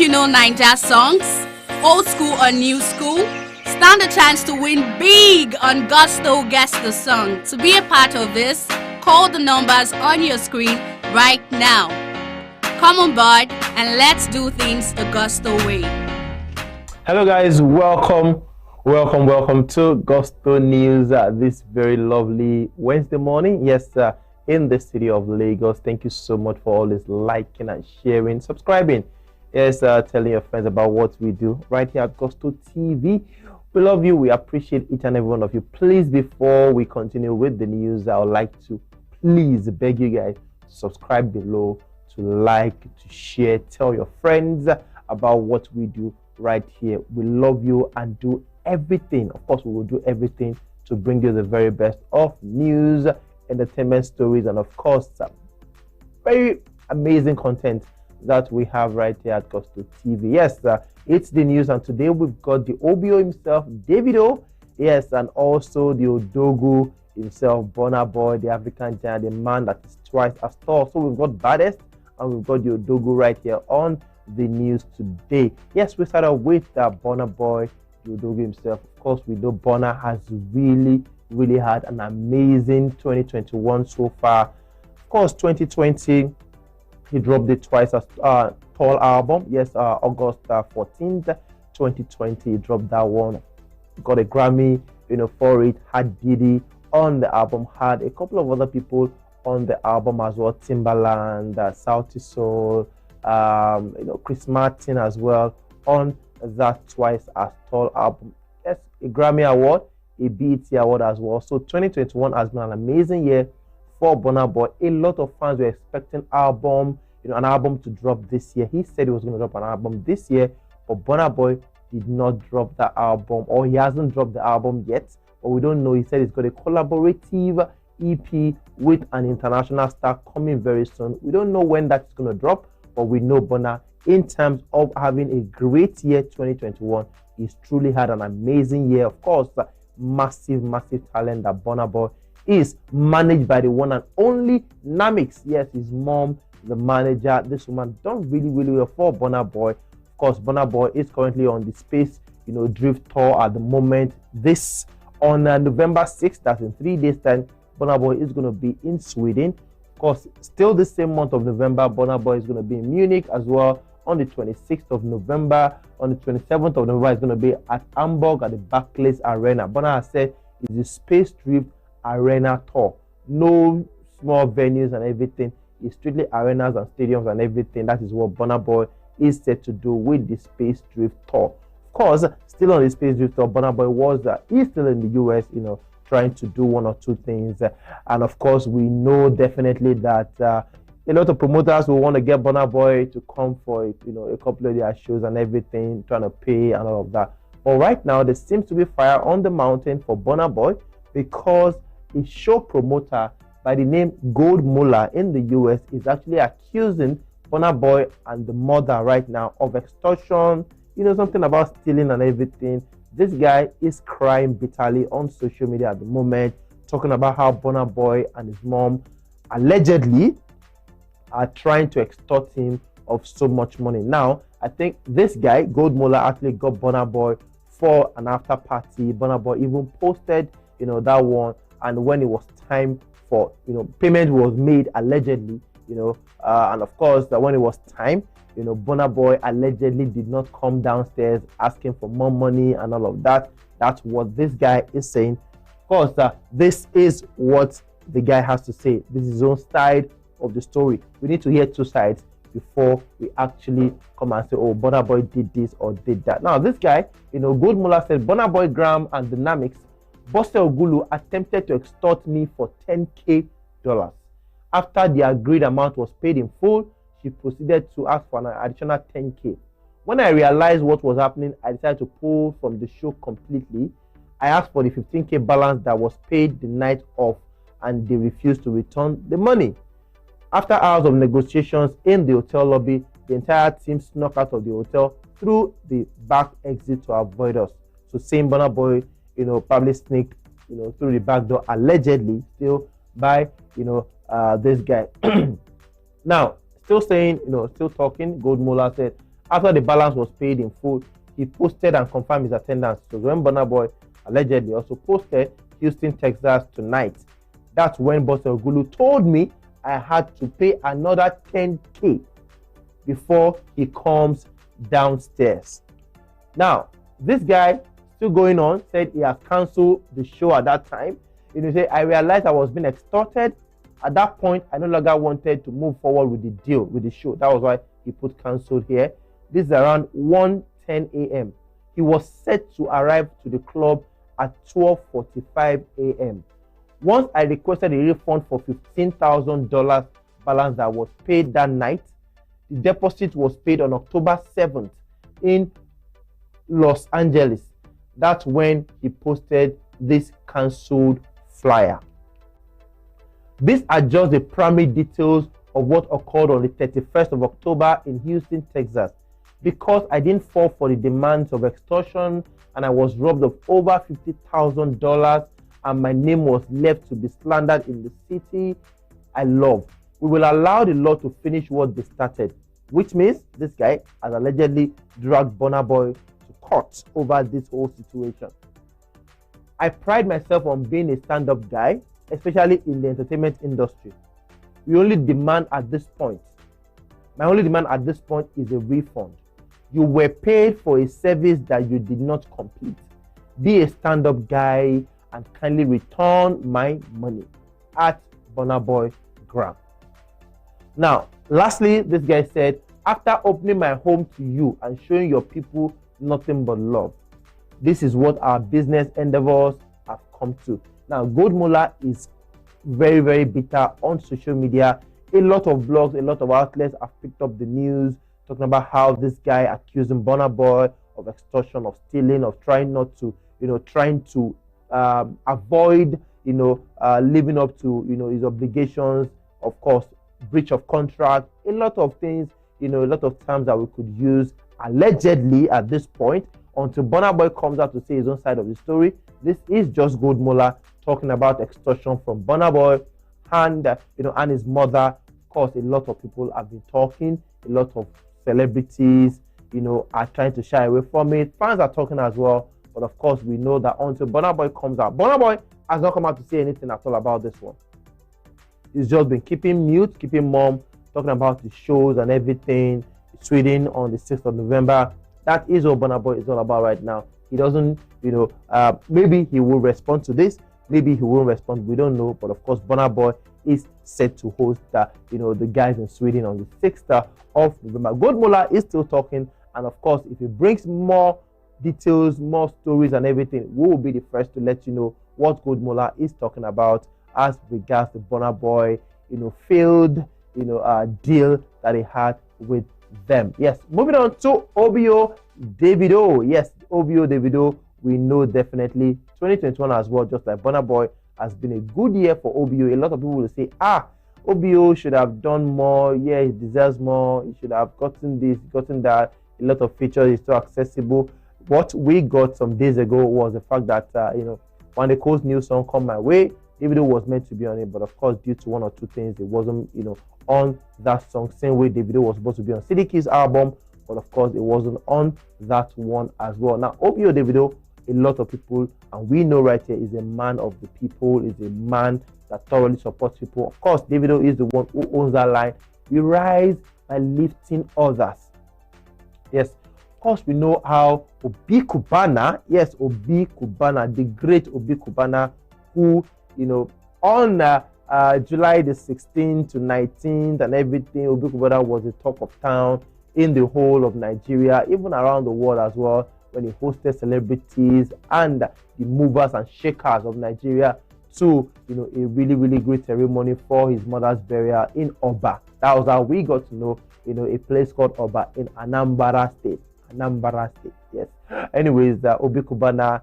Filipino Ninja songs, old school or new school? Stand a chance to win big on Gusto Guess the Song. To be a part of this, call the numbers on your screen right now. Come on board and let's do things the Gusto way. Hello guys, welcome to Gusto News this very lovely Wednesday morning. Yes, in the city of Lagos. Thank you so much for always liking and sharing, subscribing. Yes, telling your friends about what we do right here at Gusto TV. We love you. We appreciate each and every one of you. Please, before we continue with the news, I would like to please beg you guys to subscribe below, to like, to share, tell your friends about what we do right here. We love you and do everything. Of course, we will do everything to bring you the very best of news, entertainment stories, and of course, very amazing content that we have right here at Gusto TV. Yes, it's the news, and today we've got the Obi himself, DAVIDO. Yes, and also the Odogu himself, Burna Boy, the African giant, the man that is twice as tall. So we've got Baddest and we've got the Odogu right here on the news today. Yes, we started with Burna Boy, the Odogu himself. Of course, we know Burna has really had an amazing 2021 so far. Of course, 2020, he dropped it twice as tall album. Yes, August 14th, 2020, he dropped that one. Got a Grammy, for it. Had Diddy on the album. Had a couple of other people on the album as well. Timbaland, Sauti Soul, Chris Martin as well on that twice as tall album. Yes, a Grammy award, a BET award as well. So 2021 has been an amazing year for Burna Boy. A lot of fans were expecting an album to drop this year. He said he was going to drop an album this year, but Burna Boy did not drop the album, or he hasn't dropped the album yet. But we don't know. He said he's got a collaborative EP with an international star coming very soon. We don't know when that's going to drop, but we know Burna, in terms of having a great year 2021, he's truly had an amazing year. Of course, massive talent that Burna Boy is, managed by the one and only Namix. Yes, his mom, the manager. This woman done really well for Burna Boy. Of course, Burna Boy is currently on the Space Drift tour at the moment. This on November 6th, that's in 3 days time, Burna Boy is going to be in Sweden. Of course, still the same month of November, Burna Boy is going to be in Munich as well on the 26th of November. On the 27th of November, it's going to be at Hamburg at the Barclays Arena. Burna has said it's the Space Drift Arena tour. No small venues and everything. It's strictly arenas and stadiums and everything. That is what Burna Boy is set to do with the Space Drift tour. Of course, still on the Space Drift tour, Burna Boy he's still in the US, trying to do one or two things. And of course, we know definitely that a lot of promoters will want to get Burna Boy to come for a couple of their shows and everything, trying to pay and all of that. But right now, there seems to be fire on the mountain for Burna Boy, because a show promoter by the name Gold Muller in the US is actually accusing Burna Boy and the mother right now of extortion, something about stealing and everything. This guy is crying bitterly on social media at the moment, talking about how Burna Boy and his mom allegedly are trying to extort him of so much money. Now, I think this guy, Gold Muller, actually got Burna Boy for an after party. Burna Boy even posted, that one, and when it was time for, payment was made allegedly, and of course, when it was time, Burna Boy allegedly did not come downstairs asking for more money and all of that. That's what this guy is saying. Of course, this is what the guy has to say. This is his own side of the story. We need to hear two sides before we actually come and say, oh, Burna Boy did this or did that. Now, this guy, Gold Muller said, Burna Boy, Graham, and Dynamics, Bose Ogulu attempted to extort me for $10K. After the agreed amount was paid in full, she proceeded to ask for an additional $10K. When I realized what was happening, I decided to pull from the show completely. I asked for the $15K balance that was paid the night of, and they refused to return the money. After hours of negotiations in the hotel lobby, the entire team snuck out of the hotel through the back exit to avoid us. So same Burna Boy, probably sneaked, through the back door, allegedly, still by, this guy. Now, still saying, still talking, Gold Muller said, After the balance was paid in full, he posted and confirmed his attendance. So when Burna Boy allegedly also posted Houston, Texas tonight, that's when Boss Ogulu told me I had to pay another 10K before he comes downstairs. Now, this guy still going on, said he has cancelled the show at that time. You know, say, I realized I was being extorted. At that point, I no longer wanted to move forward with the deal, with the show. That was why he put cancelled here. This is around 1:10 a.m. He was set to arrive to the club at 12:45 a.m. Once I requested a refund for $15,000 balance that was paid that night, the deposit was paid on October 7th in Los Angeles. That's when he posted this cancelled flyer. These are just the primary details of what occurred on the 31st of October in Houston, Texas. Because I didn't fall for the demands of extortion and I was robbed of over $50,000 and my name was left to be slandered in the city I love. We will allow the law to finish what they started, which means this guy has allegedly dragged Burna Boy to court over this whole situation. I pride myself on being a stand-up guy, especially in the entertainment industry. We only demand at this point, my only demand at this point is a refund. You were paid for a service that you did not complete. Be a stand-up guy and kindly return my money at Burna Boy Gram. Now, lastly, this guy said, after opening my home to you and showing your people nothing but love, this is what our business endeavors have come to. Now, Gold Mola is very, very bitter on social media. A lot of blogs, a lot of outlets have picked up the news, talking about how this guy accusing Burna Boy of extortion, of stealing, of trying not to, trying to avoid, living up to, his obligations. Of course, breach of contract, a lot of things, a lot of terms that we could use allegedly at this point until Burna Boy comes out to say his own side of the story. This is just Gold Mola talking about extortion from Burna Boy and, and his mother. Of course, a lot of people have been talking, a lot of celebrities, are trying to shy away from it. Fans are talking as well. But of course, we know that until Burna Boy comes out, Burna Boy has not come out to say anything at all about this one. He's just been keeping mute, keeping mum, talking about the shows and everything. Sweden on the 6th of November. That is what Burna Boy is all about right now. He doesn't, maybe he will respond to this. Maybe he won't respond. We don't know. But of course, Burna Boy is set to host, the guys in Sweden on the 6th of November. Gold Mola is still talking. And of course, if he brings more details, more stories and everything, we will be the first to let you know what Gold Mola is talking about as regards the Burna Boy, failed, deal that he had with them. Yes, moving on to DAVIDO. Yes, DAVIDO, we know definitely 2021 as well, just like Burna Boy, has been a good year for OBO. A lot of people will say, OBO should have done more. Yeah, he deserves more. He should have gotten this, gotten that. A lot of features is so accessible. What we got some days ago was the fact that, when the Coast new song come my way, DAVIDO was meant to be on it, but of course, due to one or two things, it wasn't, on that song. Same way DAVIDO was supposed to be on Sidiki's album, but of course, it wasn't on that one as well. Now, DAVIDO, a lot of people, and we know right here, is a man of the people, is a man that thoroughly supports people. Of course, DAVIDO is the one who owns that line. We rise by lifting others. Yes, of course, we know how Obi Cubana, yes, Obi Cubana, the great Obi Cubana, who, on July the 16th to 19th and everything, Obi Cubana was the talk of town in the whole of Nigeria, even around the world as well, when he hosted celebrities and the movers and shakers of Nigeria to, a really, really great ceremony for his mother's burial in Oba. That was how we got to know, a place called Oba in Anambra State. Yes. Anyways, Obi Cubana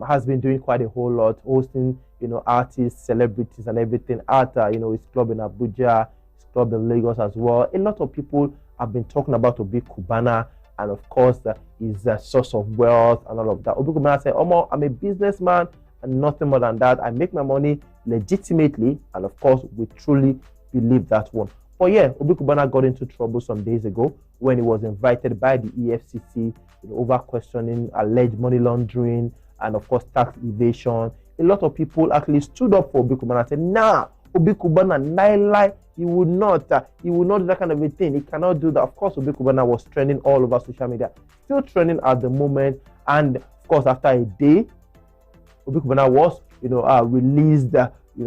has been doing quite a whole lot, hosting, artists, celebrities and everything at, his club in Abuja, his club in Lagos as well. A lot of people have been talking about Obi Cubana and of course his source of wealth and all of that. Obi Cubana said, I'm a businessman and nothing more than that. I make my money legitimately, and of course, we truly believe that one. But yeah, Obi Cubana got into trouble some days ago when he was invited by the EFCC over questioning alleged money laundering and of course tax evasion. A lot of people actually stood up for Obi Cubana and said, nah, Obi Cubana, lie, he would not do that kind of a thing. He cannot do that. Of course, Obi Cubana was trending all over social media, still trending at the moment. And of course, after a day, Obi Cubana was, released,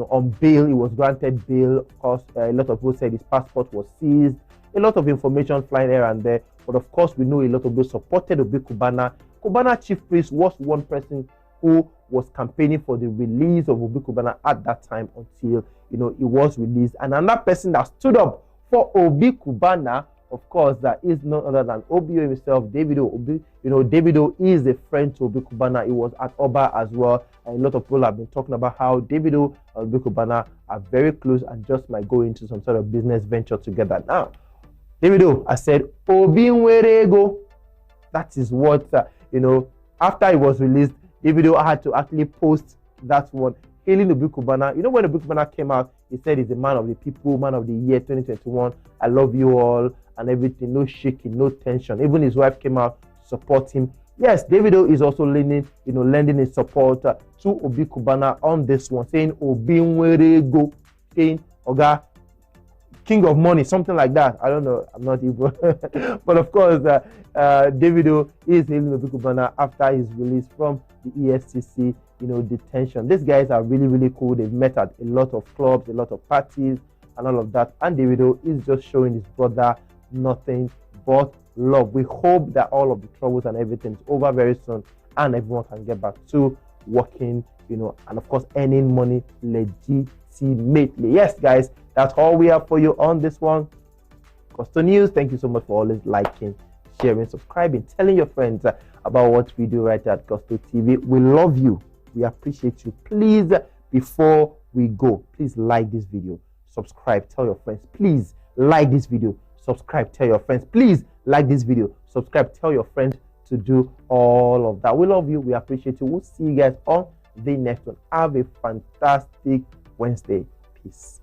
on bail. He was granted bail. Of course, a lot of people said his passport was seized. A lot of information flying here and there. But of course, we know a lot of people supported Obi Cubana. Cubana chief priest was one person who was campaigning for the release of Obi Cubana at that time until, he was released. And another person that stood up for Obi Cubana, of course, that is none other than Obi himself, DAVIDO. DAVIDO is a friend to Obi Cubana. He was at Oba as well. And a lot of people have been talking about how DAVIDO and Obi Cubana are very close and just might go into some sort of business venture together. Now, DAVIDO has said, Obi Nwerego. That is what, after he was released, DAVIDO had to actually post that one, hailing Obi Cubana. When Obi Cubana came out, he said he's the man of the people, man of the year 2021. I love you all and everything. No shaking, no tension. Even his wife came out to support him. Yes, DAVIDO is also lending his support to Obi Cubana on this one, saying Obi Nwerego, saying Oga, king of money, something like that. I don't know. I'm not evil. But of course, DAVIDO is hailing Obi Cubana after his release from the EFCC, detention. These guys are really, really cool. They've met at a lot of clubs, a lot of parties, and all of that. And DAVIDO is just showing his brother nothing but love. We hope that all of the troubles and everything is over very soon and everyone can get back to working, and of course, earning money legitimately. Yes, guys, that's all we have for you on this one. Gusto News, thank you so much for always liking, sharing, subscribing, telling your friends about what we do right at Gusto TV. We love you. We appreciate you. Please, before we go, please like this video, subscribe, tell your friends. Please like this video, subscribe, tell your friends. Please like this video, subscribe, tell your friends to do all of that. We love you. We appreciate you. We'll see you guys on the next one. Have a fantastic Wednesday. Peace.